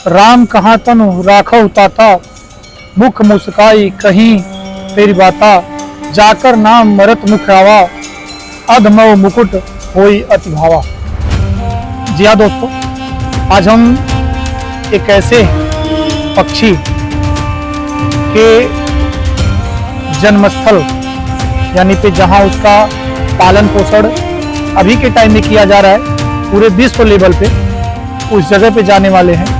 राम कहाँ तनु राखो ताता, मुख मुस्काई कहीं तेरी बाता, जाकर नाम मरत मुख आवा, अधमव मुकुट होई अति भावा। जी हाँ दोस्तों, आज हम एक ऐसे पक्षी के जन्मस्थल यानी कि जहां उसका पालन पोषण अभी के टाइम में किया जा रहा है पूरे विश्व लेवल पे, उस जगह पे जाने वाले हैं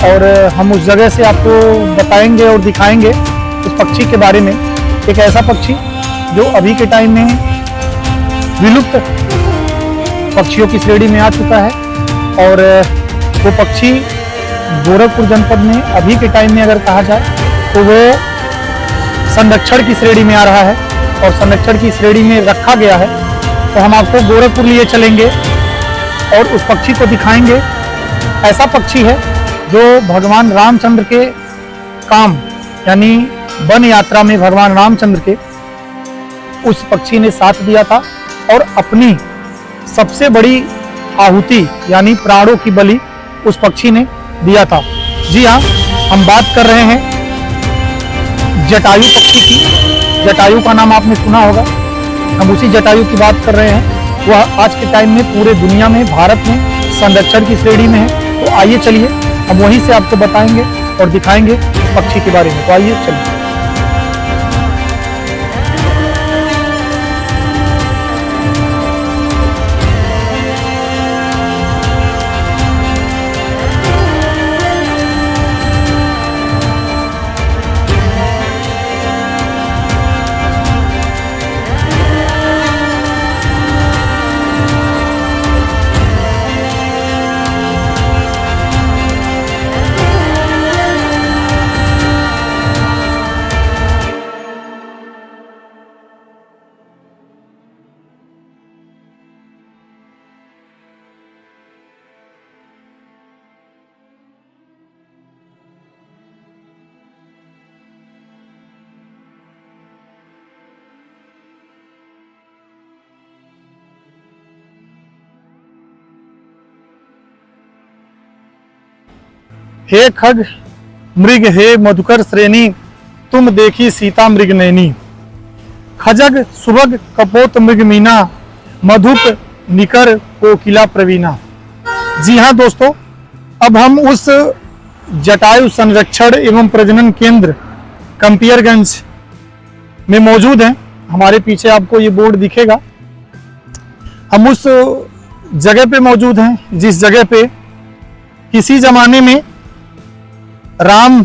और हम उस जगह से आपको बताएंगे और दिखाएंगे उस पक्षी के बारे में। एक ऐसा पक्षी जो अभी के टाइम में विलुप्त पक्षियों की श्रेणी में आ चुका है और वो पक्षी गोरखपुर जनपद में अभी के टाइम में अगर कहा जाए तो वो संरक्षण की श्रेणी में आ रहा है और संरक्षण की श्रेणी में रखा गया है। तो हम आपको गोरखपुर लिए चलेंगे और उस पक्षी को दिखाएंगे। ऐसा पक्षी है जो भगवान रामचंद्र के काम यानी वन यात्रा में भगवान रामचंद्र के उस पक्षी ने साथ दिया था और अपनी सबसे बड़ी आहुति यानी प्राणों की बलि उस पक्षी ने दिया था। जी हाँ, हम बात कर रहे हैं जटायु पक्षी की। जटायु का नाम आपने सुना होगा, हम उसी जटायु की बात कर रहे हैं। वह आज के टाइम में पूरे दुनिया में, भारत में संरक्षण की श्रेणी में है। तो आइए चलिए हम वहीं से आपको बताएंगे और दिखाएंगे पक्षी के बारे में। तो आइए चलिए। हे खग मृग हे मधुकर श्रेणी, तुम देखी सीता मृग नैनी, खजग सुभग कपोत मृग मीना, मधुप निकर कोकिला प्रवीणा। जी हाँ दोस्तों, अब हम उस जटायु संरक्षण एवं प्रजनन केंद्र कंपियरगंज में मौजूद हैं। हमारे पीछे आपको ये बोर्ड दिखेगा। हम उस जगह पे मौजूद हैं जिस जगह पे किसी जमाने में राम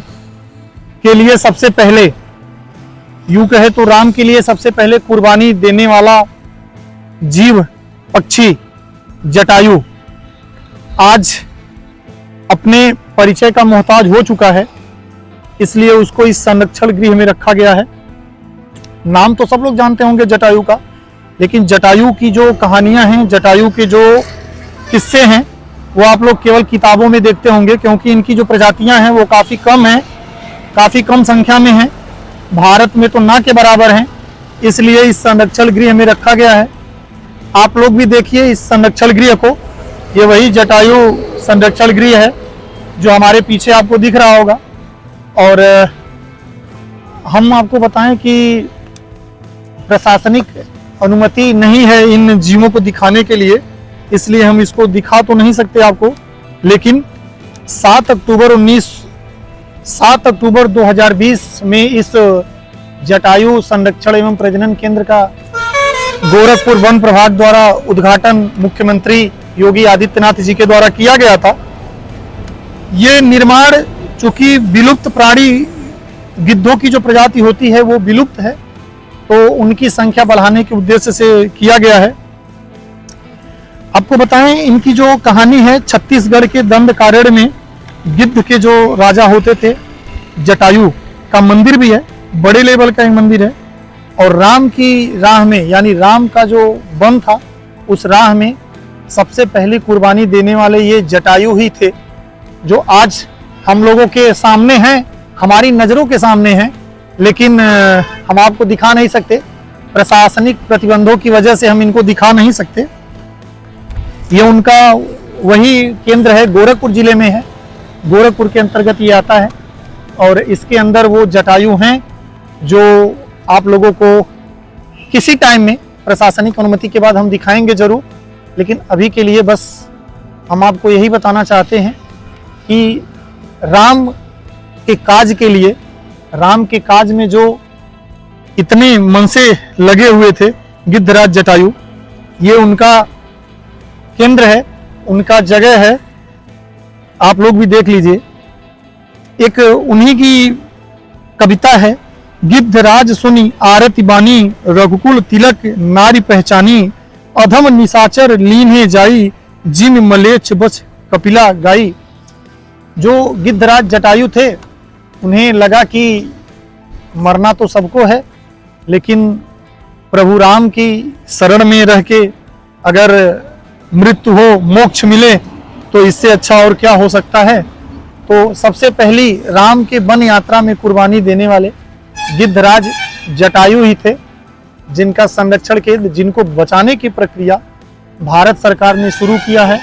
के लिए सबसे पहले, यूं कहे तो राम के लिए सबसे पहले कुर्बानी देने वाला जीव पक्षी जटायु आज अपने परिचय का मोहताज हो चुका है, इसलिए उसको इस संरक्षण गृह में रखा गया है। नाम तो सब लोग जानते होंगे जटायु का, लेकिन जटायु की जो कहानियां हैं, जटायु के जो किस्से हैं, वो आप लोग केवल किताबों में देखते होंगे, क्योंकि इनकी जो प्रजातियां हैं वो काफ़ी कम हैं, काफ़ी कम संख्या में हैं, भारत में तो ना के बराबर हैं, इसलिए इस संरक्षण गृह में रखा गया है। आप लोग भी देखिए इस संरक्षण गृह को, ये वही जटायु संरक्षण गृह है जो हमारे पीछे आपको दिख रहा होगा। और हम आपको बताएं कि प्रशासनिक अनुमति नहीं है इन जीवों को दिखाने के लिए, इसलिए हम इसको दिखा तो नहीं सकते आपको, लेकिन 7 अक्टूबर 2020 में इस जटायु संरक्षण एवं प्रजनन केंद्र का गोरखपुर वन प्रभाग द्वारा उद्घाटन मुख्यमंत्री योगी आदित्यनाथ जी के द्वारा किया गया था। ये निर्माण चूंकि विलुप्त प्राणी गिद्धों की जो प्रजाति होती है वो विलुप्त है, तो उनकी संख्या बढ़ाने के उद्देश्य से किया गया है। आपको बताएं इनकी जो कहानी है, छत्तीसगढ़ के दंडकारण्य में गिद्ध के जो राजा होते थे, जटायु का मंदिर भी है, बड़े लेवल का एक मंदिर है। और राम की राह में यानी राम का जो वन था उस राह में सबसे पहली कुर्बानी देने वाले ये जटायु ही थे, जो आज हम लोगों के सामने हैं, हमारी नज़रों के सामने हैं, लेकिन हम आपको दिखा नहीं सकते, प्रशासनिक प्रतिबंधों की वजह से हम इनको दिखा नहीं सकते। ये उनका वही केंद्र है, गोरखपुर जिले में है गोरखपुर के अंतर्गत ये आता है और इसके अंदर वो जटायु हैं जो आप लोगों को किसी टाइम में प्रशासनिक अनुमति के बाद हम दिखाएंगे जरूर, लेकिन अभी के लिए बस हम आपको यही बताना चाहते हैं कि राम के काज के लिए, राम के काज में जो इतने मन से लगे हुए थे गिद्धराज जटायु, ये उनका केंद्र है, उनका जगह है। आप लोग भी देख लीजिए, एक उन्हीं की कविता है, गिद्धराज सुनी आरती बानी, रघुकुल तिलक नारी पहचानी, अधम निशाचर लीन्हे जाई, जिन मलेच्छ बच कपिला गाई। जो गिद्धराज जटायु थे उन्हें लगा कि मरना तो सबको है, लेकिन प्रभु राम की शरण में रह के अगर मृत्यु हो, मोक्ष मिले तो इससे अच्छा और क्या हो सकता है। तो सबसे पहली राम के वन यात्रा में कुर्बानी देने वाले गिद्धराज जटायु ही थे, जिनका संरक्षण के, जिनको बचाने की प्रक्रिया भारत सरकार ने शुरू किया है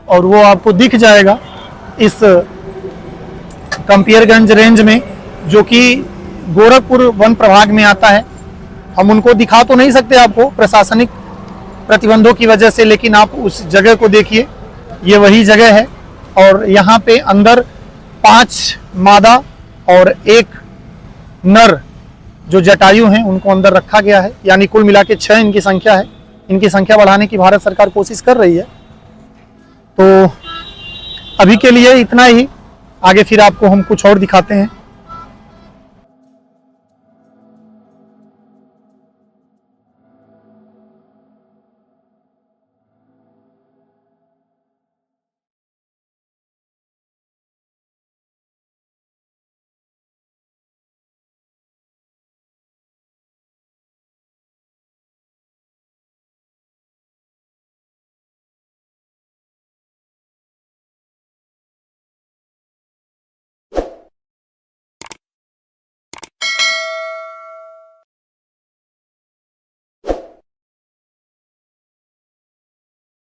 और वो आपको दिख जाएगा इस कंपियरगंज रेंज में, जो कि गोरखपुर वन प्रभाग में आता है। हम उनको दिखा तो नहीं सकते आपको प्रशासनिक प्रतिबंधों की वजह से, लेकिन आप उस जगह को देखिए, ये वही जगह है। और यहाँ पे अंदर 5 मादा और 1 नर जो जटायु हैं उनको अंदर रखा गया है, यानी कुल मिला के 6 इनकी संख्या है। इनकी संख्या बढ़ाने की भारत सरकार कोशिश कर रही है। तो अभी के लिए इतना ही, आगे फिर आपको हम कुछ और दिखाते हैं।